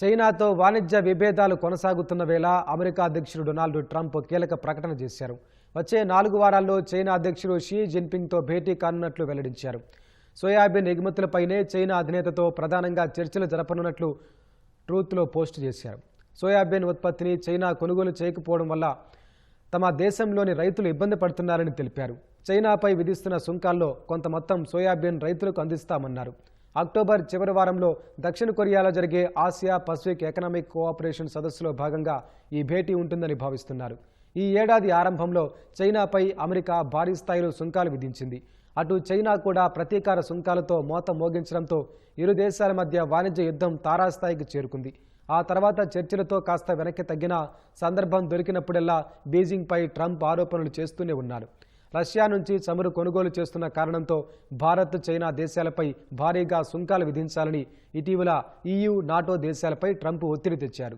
చైనాతో వాణిజ్య విభేదాలు కొనసాగుతున్న వేళ అమెరికా అధ్యక్షుడు డొనాల్డ్ ట్రంప్ కీలక ప్రకటన చేశారు. వచ్చే 4 వారాల్లో చైనా అధ్యక్షుడు షీ జిన్పింగ్తో భేటీ కానున్నట్లు వెల్లడించారు. సోయాబీన్ ఎగుమతులపైనే చైనా అధినేతతో ప్రధానంగా చర్చలు జరపనున్నట్లు ట్రూత్లో పోస్టు చేశారు. సోయాబీన్ ఉత్పత్తిని చైనా కొనుగోలు చేయకపోవడం వల్ల తమ దేశంలోని రైతులు ఇబ్బంది పడుతున్నారని తెలిపారు. చైనాపై విధిస్తున్న సుంకాల్లో కొంత మొత్తం సోయాబీన్ రైతులకు అందిస్తామన్నారు. అక్టోబర్ చివరి వారంలో దక్షిణ కొరియాలో జరిగే ఆసియా పసిఫిక్ ఎకనామిక్ కోఆపరేషన్ సదస్సులో భాగంగా ఈ భేటీ ఉంటుందని భావిస్తున్నారు. ఈ ఏడాది ఆరంభంలో చైనాపై అమెరికా భారీ స్థాయిలో సుంకాలు విధించింది. అటు చైనా కూడా ప్రతీకార సుంకాలతో మోత మోగించడంతో ఇరు దేశాల మధ్య వాణిజ్య యుద్ధం తారాస్థాయికి చేరుకుంది. ఆ తర్వాత చర్చలతో కాస్త వెనక్కి తగ్గిన సందర్భం దొరికినప్పుడల్లా బీజింగ్పై ట్రంప్ ఆరోపణలు చేస్తూనే ఉన్నారు. రష్యా నుంచి చమురు కొనుగోలు చేస్తున్న కారణంతో భారత్, చైనా దేశాలపై భారీగా సుంకాలు విధించాలని ఇటీవల EU, నాటో దేశాలపై ట్రంప్ ఒత్తిడి తెచ్చారు.